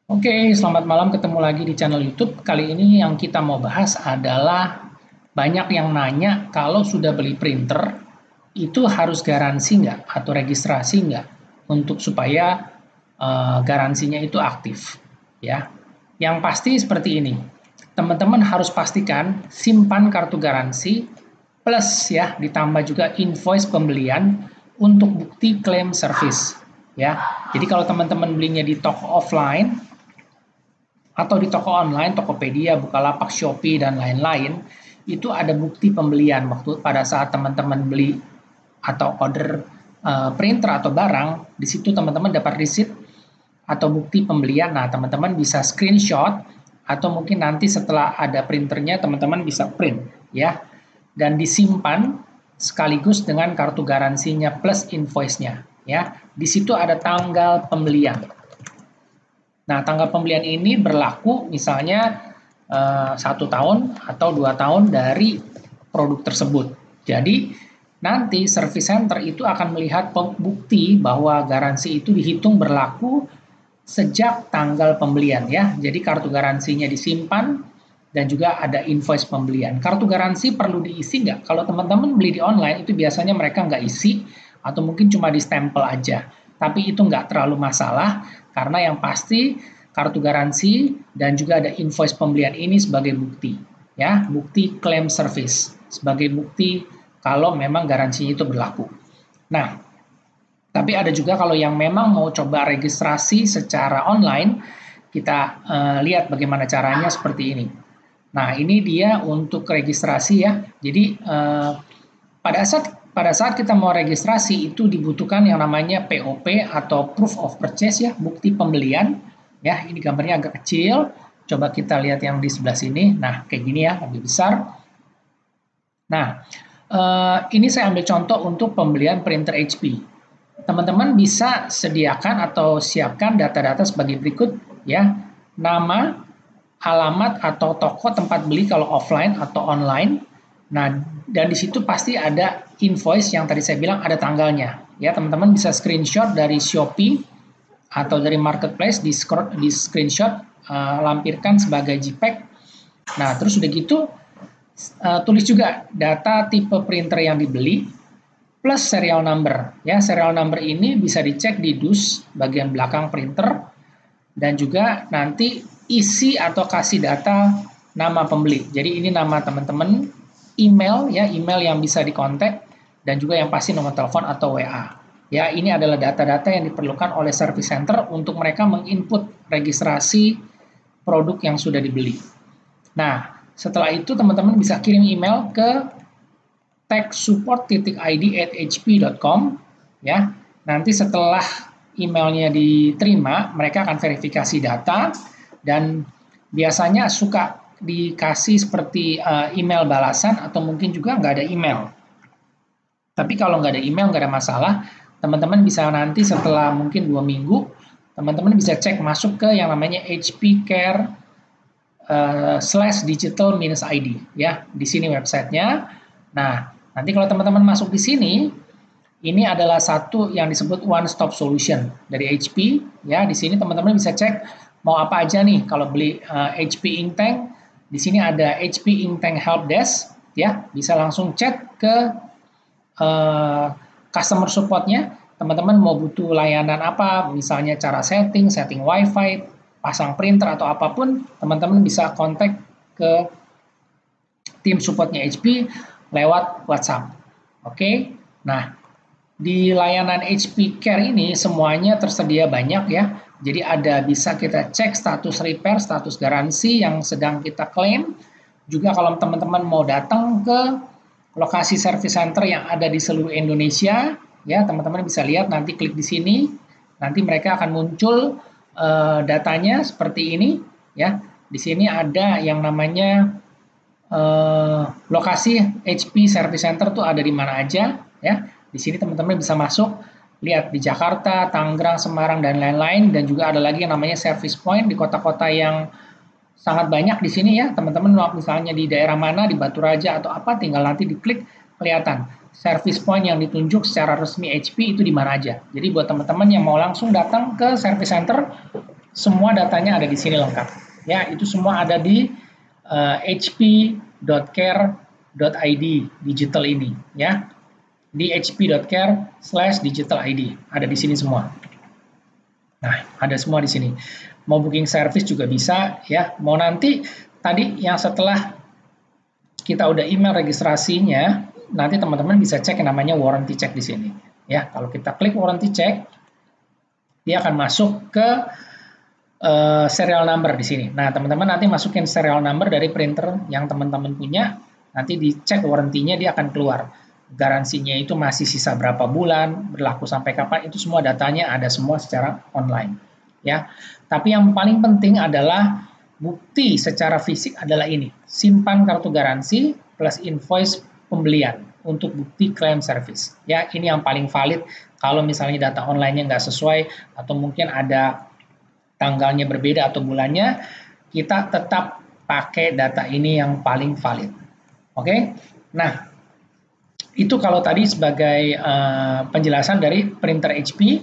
Oke, selamat malam, ketemu lagi di channel YouTube. Kali ini yang kita mau bahas adalah banyak yang nanya kalau sudah beli printer itu harus garansi nggak atau registrasi nggak untuk supaya garansinya itu aktif, ya. Yang pasti seperti ini, teman-teman harus pastikan simpan kartu garansi plus ya ditambah juga invoice pembelian untuk bukti klaim service, ya. Jadi kalau teman-teman belinya di toko offline atau di toko online, Tokopedia, Bukalapak, Shopee, dan lain-lain, itu ada bukti pembelian waktu pada saat teman-teman beli atau order printer atau barang, di situ teman-teman dapat receipt atau bukti pembelian. Nah, teman-teman bisa screenshot atau mungkin nanti setelah ada printernya teman-teman bisa print ya dan disimpan sekaligus dengan kartu garansinya plus invoice-nya ya. Di situ ada tanggal pembelian. Nah, tanggal pembelian ini berlaku misalnya 1 tahun atau 2 tahun dari produk tersebut. Jadi, nanti service center itu akan melihat bukti bahwa garansi itu dihitung berlaku sejak tanggal pembelian ya. Jadi, kartu garansinya disimpan dan juga ada invoice pembelian. Kartu garansi perlu diisi nggak? Kalau teman-teman beli di online itu biasanya mereka nggak isi atau mungkin cuma di stempel aja. Tapi itu nggak terlalu masalah karena yang pasti kartu garansi dan juga ada invoice pembelian ini sebagai bukti, ya, bukti claim service, sebagai bukti kalau memang garansinya itu berlaku. Nah, tapi ada juga kalau yang memang mau coba registrasi secara online, kita lihat bagaimana caranya seperti ini. Nah, ini dia untuk registrasi ya. Jadi pada saat kita mau registrasi itu dibutuhkan yang namanya POP atau proof of purchase ya, bukti pembelian. Ya, ini gambarnya agak kecil. Coba kita lihat yang di sebelah sini. Nah, kayak gini ya, lebih besar. Nah, ini saya ambil contoh untuk pembelian printer HP. Teman-teman bisa sediakan atau siapkan data-data sebagai berikut ya. Nama, alamat atau toko tempat beli kalau offline atau online. Nah, dan di situ pasti ada invoice yang tadi saya bilang ada tanggalnya. Ya, teman-teman bisa screenshot dari Shopee atau dari marketplace di screenshot, lampirkan sebagai JPEG. Nah, terus udah gitu tulis juga data tipe printer yang dibeli plus serial number. Ya, serial number ini bisa dicek di dus bagian belakang printer dan juga nanti isi atau kasih data nama pembeli. Jadi ini nama teman-teman, email ya, email yang bisa dikontak dan juga yang pasti nomor telepon atau WA. Ya, ini adalah data-data yang diperlukan oleh service center untuk mereka menginput registrasi produk yang sudah dibeli. Nah, setelah itu teman-teman bisa kirim email ke techsupport.id@hp.com ya. Nanti setelah emailnya diterima, mereka akan verifikasi data dan biasanya suka dikasih seperti email balasan atau mungkin juga nggak ada email. Tapi kalau nggak ada email, nggak ada masalah. Teman-teman bisa nanti setelah mungkin 2 minggu, teman-teman bisa cek masuk ke yang namanya HP Care /digital-id ya. Di sini websitenya. Nah, nanti kalau teman-teman masuk di sini, ini adalah satu yang disebut one stop solution dari HP ya. Di sini teman-teman bisa cek mau apa aja nih kalau beli HP Inktank. Di sini ada HP Inktank Help Desk ya, bisa langsung chat ke customer support-nya. Teman-teman mau butuh layanan apa, misalnya cara setting wifi, pasang printer atau apapun, teman-teman bisa kontak ke tim supportnya HP lewat WhatsApp. Oke, nah di layanan HP Care ini semuanya tersedia banyak ya. Jadi ada bisa kita cek status repair, status garansi yang sedang kita klaim. Juga kalau teman-teman mau datang ke lokasi service center yang ada di seluruh Indonesia, ya teman-teman bisa lihat nanti klik di sini, nanti mereka akan muncul datanya seperti ini, ya. Di sini ada yang namanya lokasi HP Service Center tuh ada di mana aja, ya. Di sini teman-teman bisa masuk, lihat di Jakarta, Tangerang, Semarang dan lain-lain, dan juga ada lagi yang namanya service point di kota-kota yang sangat banyak di sini ya, teman-teman misalnya di daerah mana, di Batu Raja atau apa, tinggal nanti diklik kelihatan service point yang ditunjuk secara resmi HP itu di mana aja. Jadi buat teman-teman yang mau langsung datang ke service center, semua datanya ada di sini lengkap. Ya, itu semua ada di hp.care.id digital ini, ya. Di hp.care/digital.id ada di sini semua. Nah, ada semua di sini. Mau booking service juga bisa, ya. Mau nanti tadi yang setelah kita udah email registrasinya, nanti teman-teman bisa cek yang namanya warranty check di sini. Ya, kalau kita klik warranty check, dia akan masuk ke serial number di sini. Nah, teman-teman nanti masukin serial number dari printer yang teman-teman punya, nanti dicek warranty-nya dia akan keluar. Garansinya itu masih sisa berapa bulan, berlaku sampai kapan, itu semua datanya ada semua secara online. Ya, tapi yang paling penting adalah bukti secara fisik adalah ini, simpan kartu garansi plus invoice pembelian untuk bukti klaim service. Ya, ini yang paling valid kalau misalnya data online-nya nggak sesuai atau mungkin ada tanggalnya berbeda atau bulannya, kita tetap pakai data ini yang paling valid. Oke, nah itu kalau tadi sebagai penjelasan dari printer HP.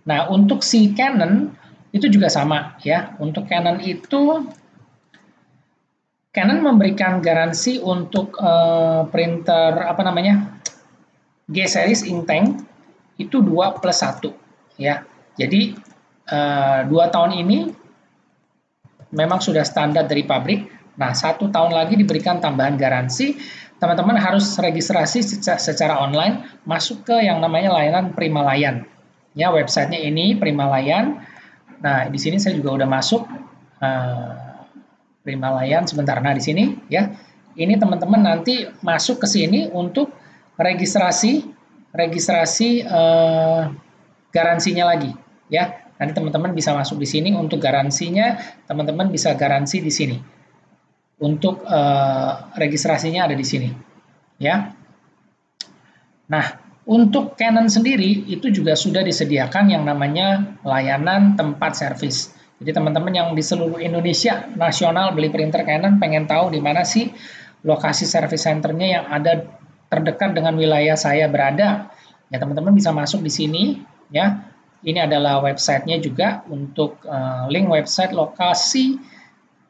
Nah, untuk si Canon itu juga sama ya. Untuk Canon itu Canon memberikan garansi untuk printer apa namanya G series Inktank itu 2+1 ya. Jadi 2 tahun ini memang sudah standar dari pabrik. Nah, 1 tahun lagi diberikan tambahan garansi. Teman-teman harus registrasi secara online, masuk ke yang namanya layanan Primalayan. Ya, websitenya ini Primalayan. Nah, di sini saya juga udah masuk Primalayan sebentar. Nah, di sini ya. Ini teman-teman nanti masuk ke sini untuk registrasi garansinya lagi, ya. Nanti teman-teman bisa masuk di sini untuk garansinya, teman-teman bisa garansi di sini. Untuk registrasinya ada di sini, ya. Nah, untuk Canon sendiri itu juga sudah disediakan yang namanya layanan tempat servis. Jadi teman-teman yang di seluruh Indonesia nasional beli printer Canon pengen tahu di mana sih lokasi service centernya yang ada terdekat dengan wilayah saya berada. Ya, teman-teman bisa masuk di sini, ya. Ini adalah websitenya juga untuk link website lokasi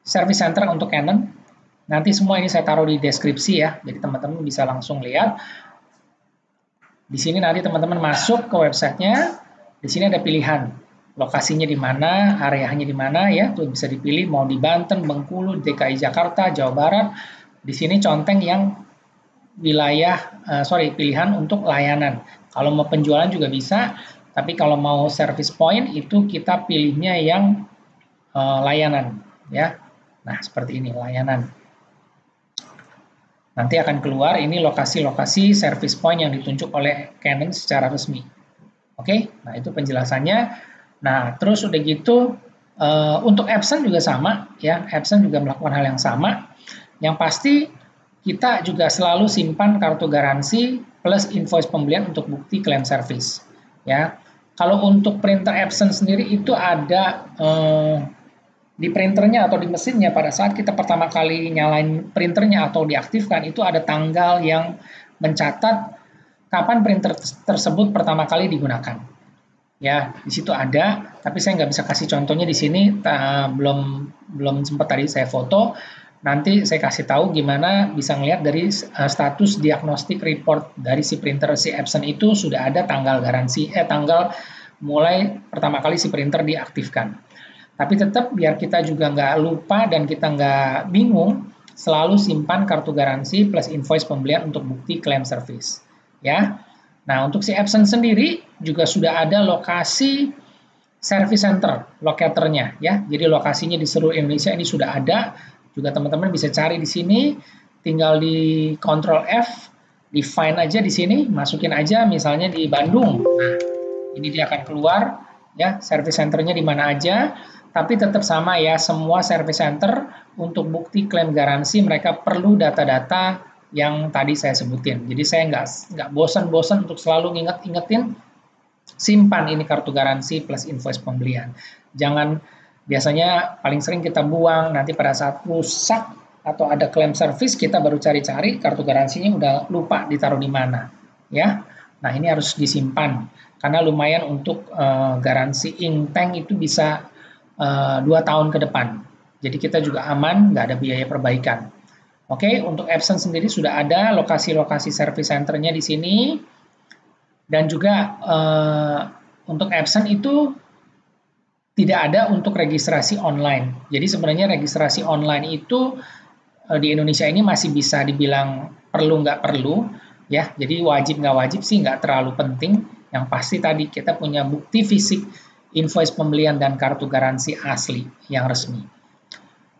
service center untuk Canon. Nanti semua ini saya taruh di deskripsi ya, jadi teman-teman bisa langsung lihat. Di sini nanti teman-teman masuk ke websitenya, di sini ada pilihan lokasinya di mana, areanya di mana ya, tuh bisa dipilih mau di Banten, Bengkulu, DKI Jakarta, Jawa Barat. Di sini conteng yang pilihan untuk layanan. Kalau mau penjualan juga bisa. Tapi kalau mau service point itu kita pilihnya yang layanan, ya. Nah, seperti ini layanan. Nanti akan keluar ini lokasi-lokasi service point yang ditunjuk oleh Canon secara resmi. Oke, nah itu penjelasannya. Nah, terus udah gitu untuk Epson juga sama, ya. Epson juga melakukan hal yang sama. Yang pasti kita juga selalu simpan kartu garansi plus invoice pembelian untuk bukti klaim service, ya. Kalau untuk printer Epson sendiri itu ada di printernya atau di mesinnya pada saat kita pertama kali nyalain printernya atau diaktifkan itu ada tanggal yang mencatat kapan printer tersebut pertama kali digunakan. Ya, di situ ada, tapi saya nggak bisa kasih contohnya di sini, belum sempat tadi saya foto. Nanti saya kasih tahu gimana bisa ngelihat dari status diagnostik report dari si printer si Epson itu sudah ada tanggal garansi, tanggal mulai pertama kali si printer diaktifkan. Tapi tetap biar kita juga nggak lupa dan kita nggak bingung, selalu simpan kartu garansi plus invoice pembelian untuk bukti klaim service. Ya, nah untuk si Epson sendiri juga sudah ada lokasi service center, locatornya ya. Jadi lokasinya di seluruh Indonesia ini sudah ada. Juga teman-teman bisa cari di sini, tinggal di Ctrl F, di find aja di sini, masukin aja misalnya di Bandung. Nah, ini dia akan keluar ya service centernya di mana aja. Tapi tetap sama ya, semua service center untuk bukti klaim garansi mereka perlu data-data yang tadi saya sebutin. Jadi saya nggak bosan-bosan untuk selalu ngingetin simpan ini kartu garansi plus invoice pembelian. Jangan biasanya paling sering kita buang, nanti pada saat rusak atau ada klaim service kita baru cari-cari kartu garansinya udah lupa ditaruh di mana, ya. Nah, ini harus disimpan karena lumayan untuk garansi Inktank itu bisa 2 tahun ke depan. Jadi kita juga aman, nggak ada biaya perbaikan. Oke, untuk Epson sendiri sudah ada lokasi-lokasi service centernya di sini. Dan juga untuk Epson itu tidak ada untuk registrasi online. Jadi sebenarnya registrasi online itu di Indonesia ini masih bisa dibilang perlu nggak perlu, ya. Jadi wajib nggak wajib sih nggak terlalu penting. Yang pasti tadi kita punya bukti fisik, invoice pembelian dan kartu garansi asli yang resmi.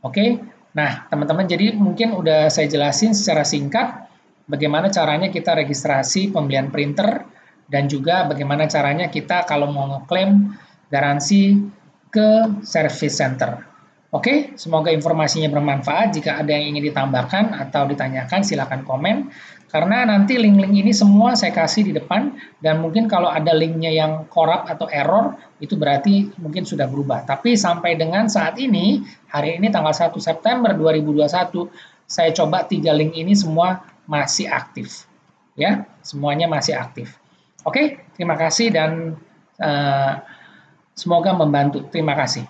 Oke, nah teman-teman jadi mungkin udah saya jelasin secara singkat bagaimana caranya kita registrasi pembelian printer dan juga bagaimana caranya kita kalau mau ngeklaim garansi ke service center. Oke, semoga informasinya bermanfaat. Jika ada yang ingin ditambahkan atau ditanyakan, silakan komen. Karena nanti link-link ini semua saya kasih di depan, dan mungkin kalau ada linknya yang korup atau error, itu berarti mungkin sudah berubah. Tapi sampai dengan saat ini, hari ini tanggal 1 September 2021, saya coba 3 link ini semua masih aktif. Ya, semuanya masih aktif. Oke, terima kasih dan semoga membantu. Terima kasih.